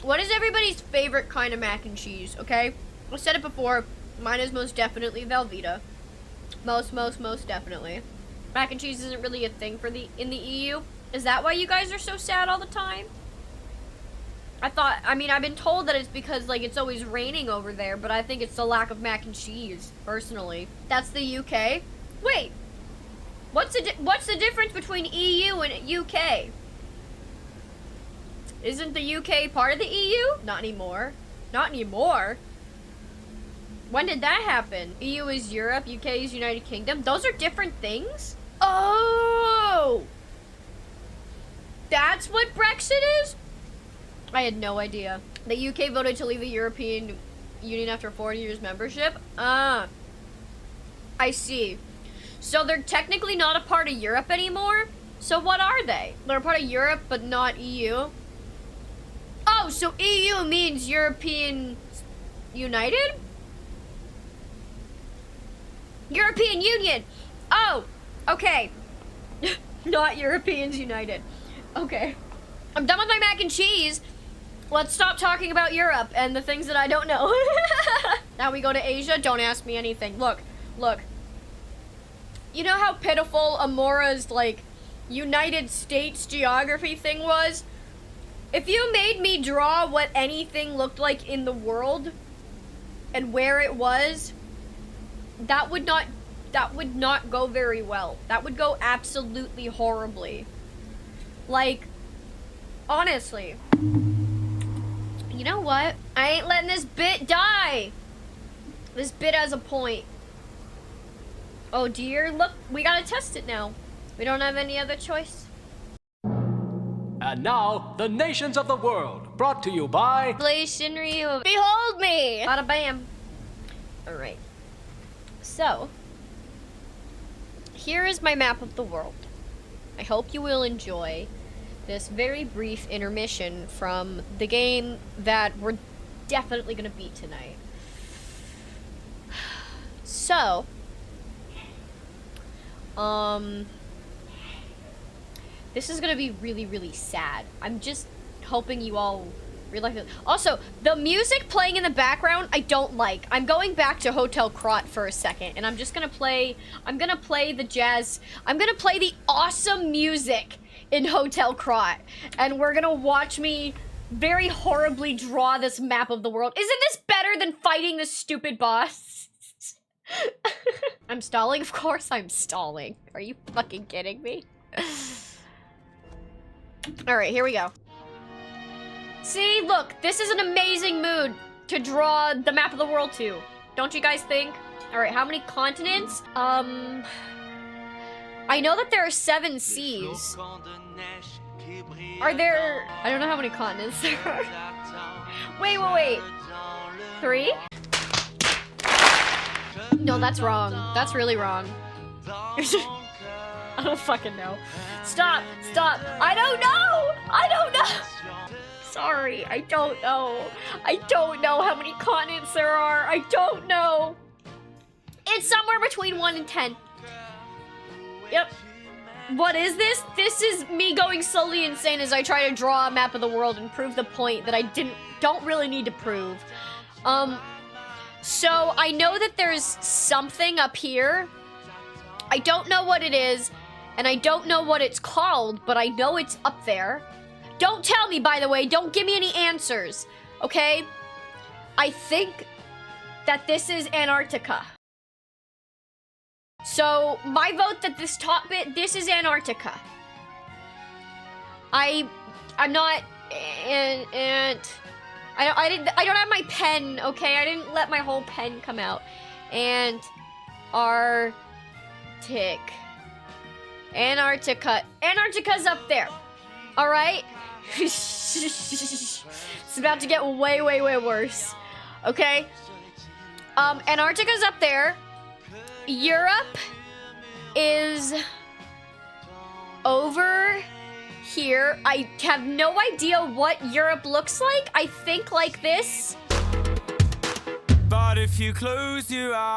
What is everybody's favorite kind of mac and cheese, okay? I've said it before. Mine is most definitely Velveeta. Most definitely. Mac and cheese isn't really a thing in the EU. Is that why you guys are so sad all the time? I mean, I've been told that it's because, like, it's always raining over there, but I think it's the lack of mac and cheese, personally. That's the UK? Wait. What's the difference between EU and UK? Isn't the UK part of the EU? Not anymore. Not anymore? When did that happen? EU is Europe, UK is United Kingdom. Those are different things? Oh! That's what Brexit is? I had no idea. The UK voted to leave the European Union after 40 years membership? I see. So they're technically not a part of Europe anymore? So what are they? They're a part of Europe, but not EU? Oh, so EU means European United? European Union! Oh, okay. Not Europeans United. Okay. I'm done with my mac and cheese. Let's stop talking about Europe and the things that I don't know. Now we go to Asia. Don't ask me anything. Look. You know how pitiful Amora's, like, United States geography thing was? If you made me draw what anything looked like in the world and where it was, that would not go very well. That would go absolutely horribly. Like, honestly. You know what? I ain't letting this bit die. This bit has a point. Oh dear, look, we gotta test it now. We don't have any other choice. And now, the nations of the world, brought to you by Blaise Shinryu. Behold me! Bada bam. Alright. So, here is my map of the world. I hope you will enjoy this very brief intermission from the game that we're definitely gonna beat tonight. So, this is gonna be really, really sad. I'm just hoping you all realize it. Also, the music playing in the background, I don't like. I'm going back to Hotel Krot for a second, and I'm gonna play the jazz. I'm gonna play the awesome music in Hotel Krot, and we're gonna watch me very horribly draw this map of the world. Isn't this better than fighting this stupid boss? I'm stalling? Of course I'm stalling. Are you fucking kidding me? Alright, here we go. See, look, this is an amazing mood to draw the map of the world to. Don't you guys think? Alright, how many continents? I know that there are 7 seas. Are there... I don't know how many continents there are. Wait. 3? No, that's wrong. That's really wrong. I don't fucking know. Stop! I don't know! Sorry, I don't know. I don't know how many continents there are. I don't know. It's somewhere between 1 and 10. Yep. What is this? This is me going slowly insane as I try to draw a map of the world and prove the point that I don't really need to prove. So I know that there's something up here. I don't know what it is, and I don't know what it's called, but I know it's up there. Don't tell me, by the way. Don't give me any answers, okay? I think that this is Antarctica. So, my vote that this top bit, this is Antarctica. I'm not, and I don't have my pen, okay? I didn't let my whole pen come out. And Antarctica's up there. All right? It's about to get way worse. Okay? Antarctica's up there. Europe is over here. I have no idea what Europe looks like. I think like this. But if you close your eyes,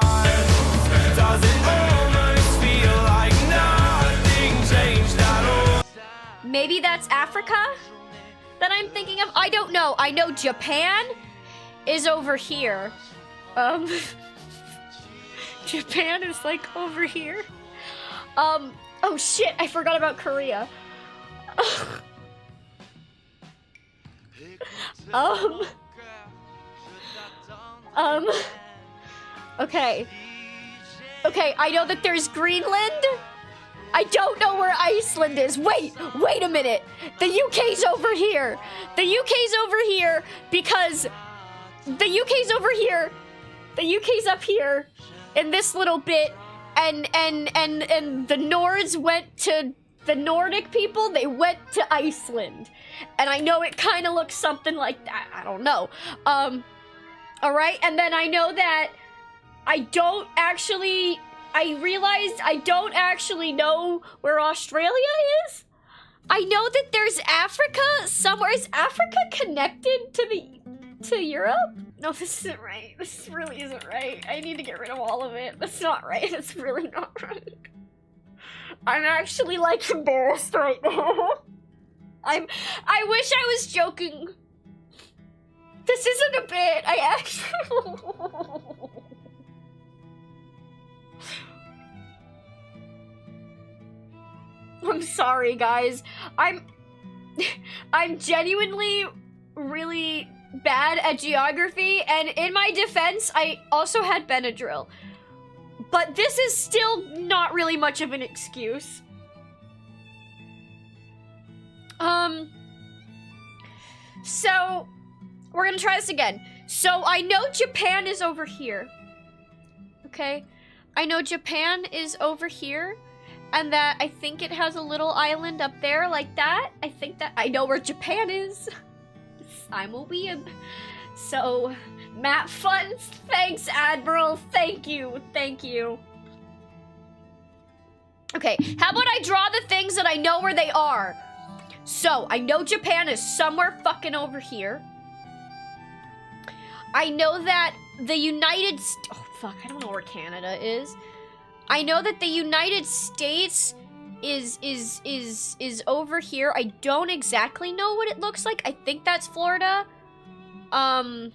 does it almost feel like nothing changed at all? Maybe that's Africa? that I'm thinking of? I don't know. I know Japan is over here. Japan is like over here. Oh shit, I forgot about Korea. Okay. Okay, I know that there's Greenland. I don't know where Iceland is. Wait a minute. The UK's over here. The UK's over here because the UK's over here. The UK's up here in this little bit, and the Nords went to the Nordic people. They went to Iceland, and I know it kind of looks something like that. I don't know. All right, and then I know that I realized I don't actually know where Australia is. I know that there's Africa somewhere. Is Africa connected to Europe? No, this isn't right. This really isn't right. I need to get rid of all of it. That's not right. That's really not right. I'm actually like embarrassed right now. I wish I was joking. This isn't a bit. I actually I'm sorry, guys. I'm genuinely really bad at geography, and in my defense, I also had Benadryl. But this is still not really much of an excuse. So we're gonna try this again. So I know Japan is over here. Okay? I know Japan is over here. And that I think it has a little island up there like that. I think that I know where Japan is. I'm a weeb. So, map funds. Thanks, Admiral. Thank you. Thank you. Okay, how about I draw the things that I know where they are? So, I know Japan is somewhere fucking over here. I know that the oh fuck, I don't know where Canada is. I know that the United States is over here. I don't exactly know what it looks like. I think that's Florida. And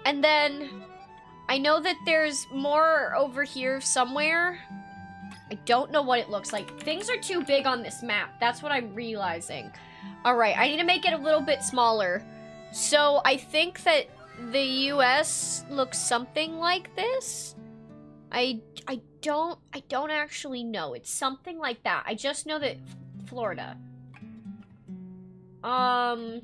then I know that there's more over here somewhere. I don't know what it looks like. Things are too big on this map. That's what I'm realizing. All right, I need to make it a little bit smaller. So I think that the US looks something like this. I don't actually know. It's something like that. I just know that Florida. And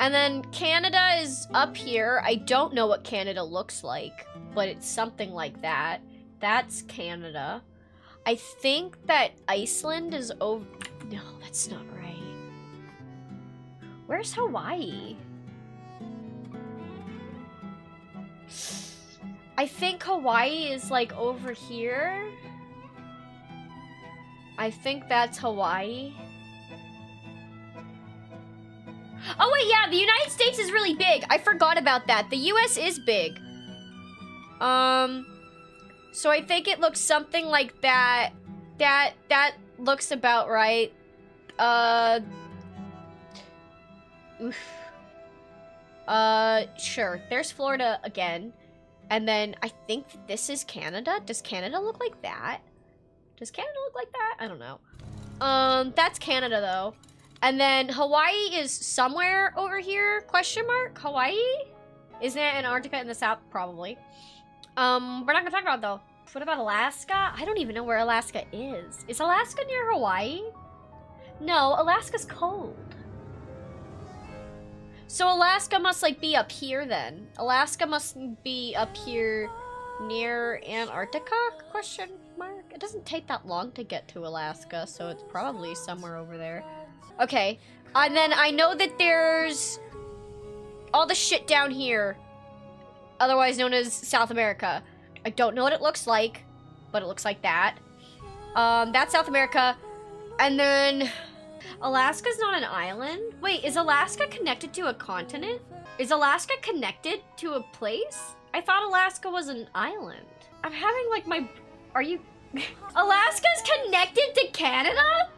then Canada is up here. I don't know what Canada looks like, but it's something like that. That's Canada. I think that Iceland is over. No, that's not right. Where's Hawaii? I think Hawaii is like over here. I think that's Hawaii. Oh wait, yeah, the United States is really big. I forgot about that. The US is big. So I think it looks something like that. That looks about right. Sure. There's Florida again. And then I think this is Canada. Does Canada look like that? Does Canada look like that? I don't know. That's Canada though. And then Hawaii is somewhere over here? Question mark? Hawaii? Isn't it Antarctica in the south? Probably. We're not gonna talk about it though. What about Alaska? I don't even know where Alaska is. Is Alaska near Hawaii? No, Alaska's cold. So Alaska must like be up here then. Alaska must be up here near Antarctica? Question mark? It doesn't take that long to get to Alaska, so it's probably somewhere over there. Okay, and then I know that there's all the shit down here, otherwise known as South America. I don't know what it looks like, but it looks like that. That's South America. And then Alaska's not an island? Wait, is Alaska connected to a continent? Is Alaska connected to a place? I thought Alaska was an island. I'm having like my... Are you Alaska's connected to Canada?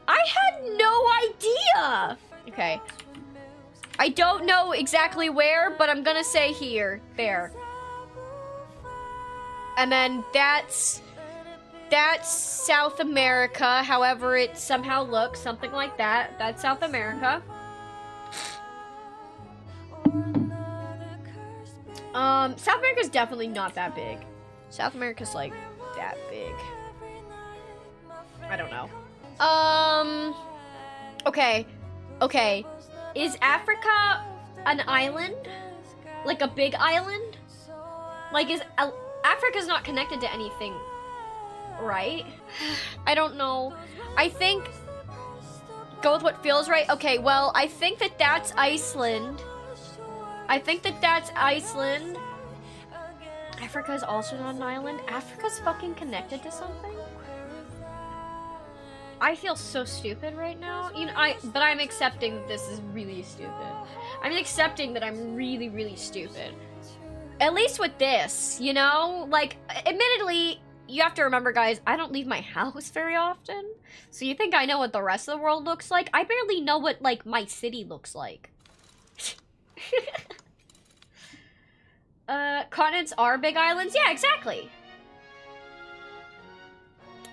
I had no idea. Okay. I don't know exactly where, but I'm gonna say here. There. And then that's South America, however it somehow looks, something like that. That's South America. South America's definitely not that big. South America's like that big. I don't know. Okay. Okay. Is Africa an island? Like a big island? Like Africa's not connected to anything, right? I don't know. I think go with what feels right. Okay, well, I think that that's Iceland. I think that that's Iceland. Africa is also not an island. Africa's fucking connected to something. I feel so stupid right now. You know, but I'm accepting this is really stupid. I'm accepting that I'm really, really stupid. At least with this, you know? Like, admittedly, you have to remember, guys, I don't leave my house very often. So you think I know what the rest of the world looks like? I barely know what, like, my city looks like. Continents are big islands? Yeah, exactly.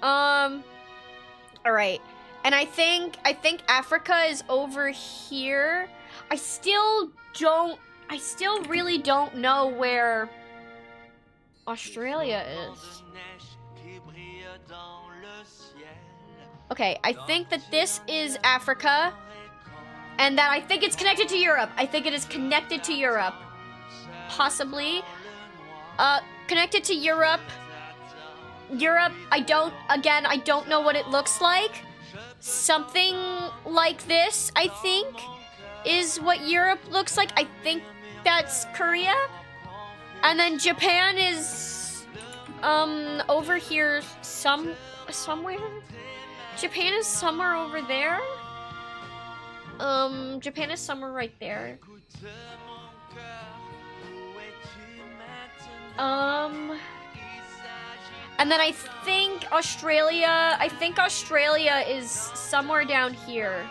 Alright. And I think Africa is over here. I still really don't know where Australia is. Okay, I think that this is Africa. And that I think it's connected to Europe. I think it is connected to Europe. Possibly. Connected to Europe. Europe, I don't know what it looks like. Something like this, I think, is what Europe looks like. I think that's Korea. And then Japan is, over here somewhere. Japan is somewhere over there. Japan is somewhere right there. And then I think Australia is somewhere down here.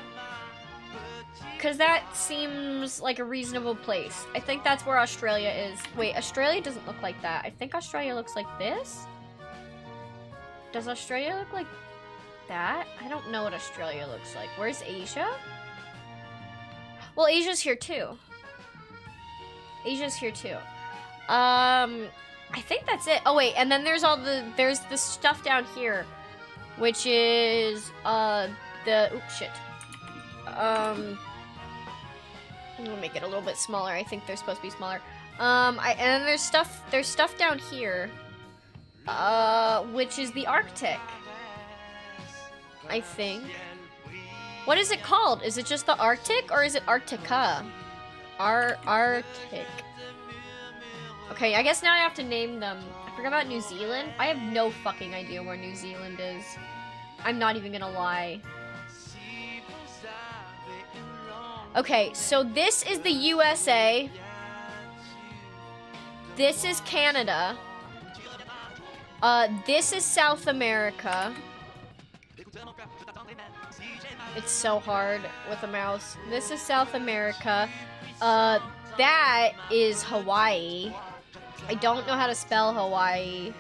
Because that seems like a reasonable place. I think that's where Australia is. Wait, Australia doesn't look like that. I think Australia looks like this. Does Australia look like that? I don't know what Australia looks like. Where's Asia? Well, Asia's here too. Asia's here too. I think that's it. Oh wait, and then there's the stuff down here, which is oops, shit. I'm gonna make it a little bit smaller. I think they're supposed to be smaller. And then there's stuff down here, which is the Arctic. I think. What is it called? Is it just the Arctic or is it Arctica? Arctic. Okay, I guess now I have to name them. I forgot about New Zealand. I have no fucking idea where New Zealand is. I'm not even gonna lie. Okay, so this is the USA. This is Canada. This is South America. It's so hard with a mouse. This is South America. That is Hawaii. I don't know how to spell Hawaii.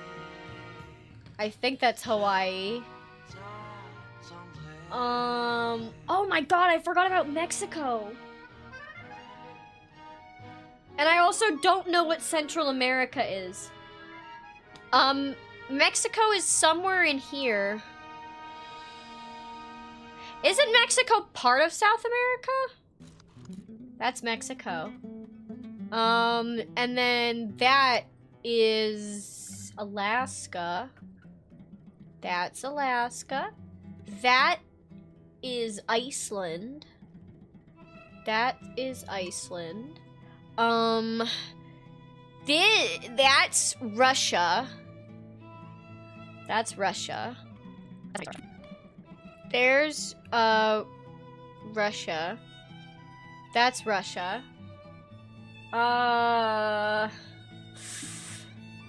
I think that's Hawaii. Oh my god, I forgot about Mexico. And I also don't know what Central America is. Mexico is somewhere in here. Isn't Mexico part of South America? That's Mexico. And then that is Alaska. That's Alaska. That is Iceland. That is Iceland. That's Russia. That's Russia. There's, Russia. That's Russia.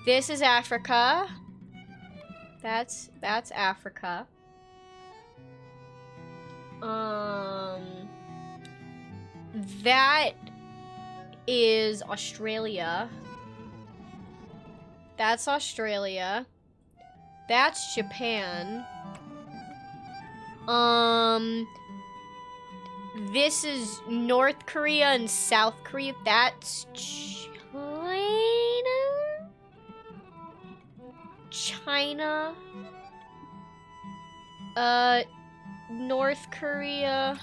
This is Africa. That's Africa. That is Australia. That's Australia. That's Japan. This is North Korea and South Korea. That's China. North Korea.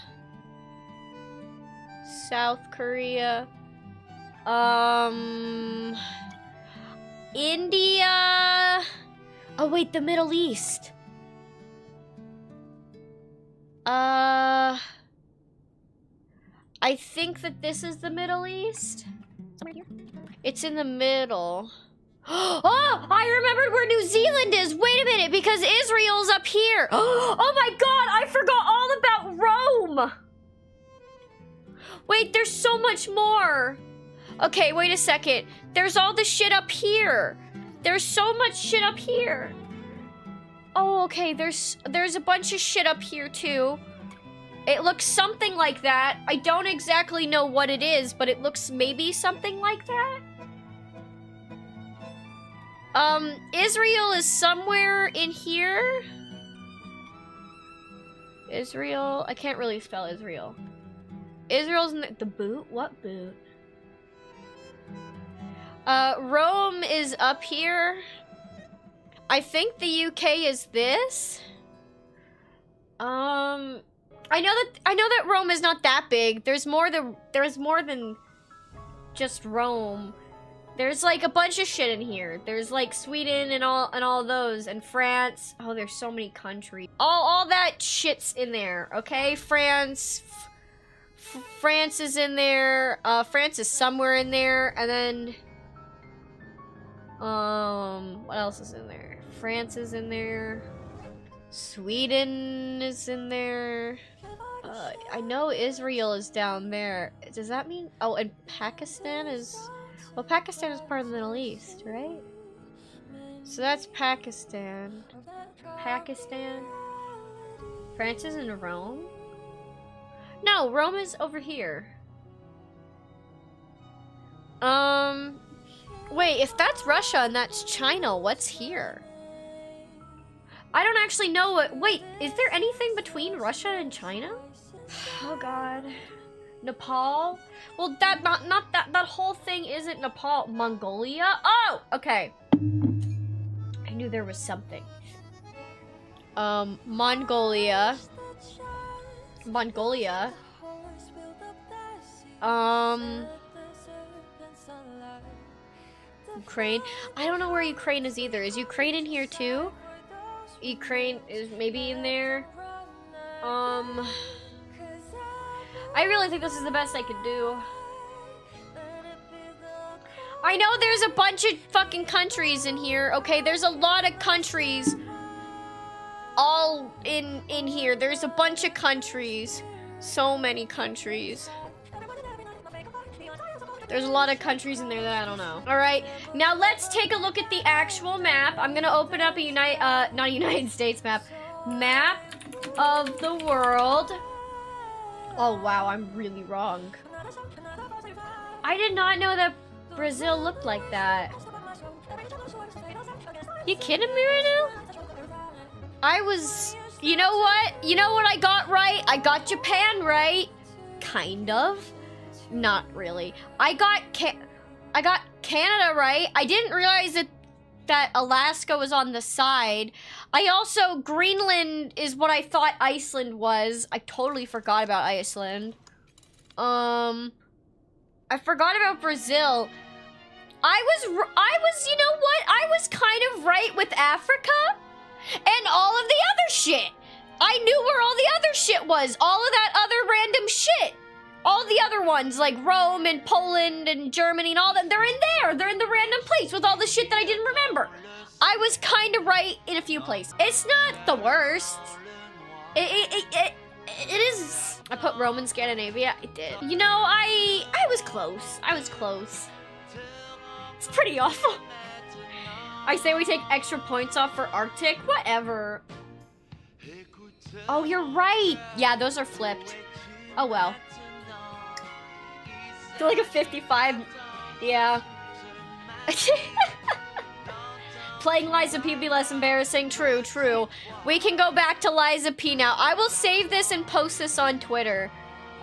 South Korea. India. Oh wait, the Middle East. I think that this is the Middle East. Somewhere here. It's in the middle. Oh, I remembered where New Zealand is. Wait a minute, because Israel's up here. Oh my god, I forgot all about Rome. Wait, there's so much more. Okay, wait a second. There's all the shit up here. There's so much shit up here. Oh, okay, there's a bunch of shit up here too. It looks something like that. I don't exactly know what it is, but it looks maybe something like that. Israel is somewhere in here. Israel, I can't really spell Israel. Israel's in the boot? What boot? Rome is up here. I think the UK is this. I know that Rome is not that big. There's more than just Rome. There's like a bunch of shit in here. There's like Sweden and all those, and France. Oh, there's so many countries. All that shit's in there. Okay, France. France is in there. France is somewhere in there, and then what else is in there? France is in there. Sweden is in there. I know Israel is down there. Does that mean? Oh, and Pakistan is. Well, Pakistan is part of the Middle East, right? So that's Pakistan. Pakistan. France is in Rome. No, Rome is over here. Wait, if that's Russia and that's China, what's here? I don't actually know what. Wait, is there anything between Russia and China? Oh god. Nepal? Well, that whole thing isn't Nepal. Mongolia? Oh, okay. I knew there was something. Mongolia. Ukraine. I don't know where Ukraine is either. Is Ukraine in here too? Ukraine is maybe in there. I really think this is the best I could do. I know there's a bunch of fucking countries in here. Okay, there's a lot of countries all in here. There's a bunch of countries. So many countries. There's a lot of countries in there that I don't know. All right, now let's take a look at the actual map. I'm gonna open up a not a United States map. Map of the world. Oh wow, I'm really wrong. I did not know that Brazil looked like that. You kidding me right now? I was, you know what? You know what I got right? I got Japan right. Kind of. Not really. I got Canada right. I didn't realize that Alaska was on the side. I also, Greenland is what I thought Iceland was. I totally forgot about Iceland. I forgot about Brazil. I was, you know what? I was kind of right with Africa and all of the other shit. I knew where all the other shit was. All of that other random shit. All the other ones, like Rome and Poland and Germany and all them, they're in there. They're in the random place with all the shit that I didn't remember. I was kind of right in a few places. It's not the worst. It is. I put Rome in Scandinavia. I did. You know, I was close. I was close. It's pretty awful. I say we take extra points off for Arctic. Whatever. Oh, you're right. Yeah, those are flipped. Oh, well. I feel like a 55. Yeah. Playing Liza P would be less embarrassing. True, true. We can go back to Liza P now. I will save this and post this on Twitter.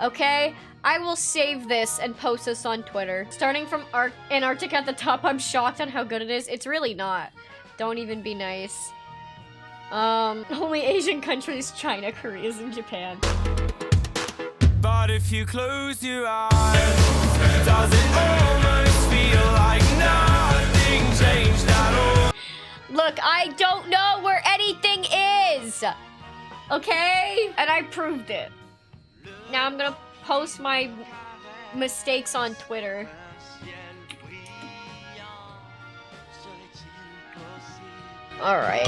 Okay? I will save this and post this on Twitter. Starting from Antarctica at the top, I'm shocked on how good it is. It's really not. Don't even be nice. Only Asian countries, China, Korea, and Japan. But if you close your eyes, does it almost feel like nothing changed at all? Look, I don't know where anything is! Okay? And I proved it. Now I'm gonna post my mistakes on Twitter. Alright.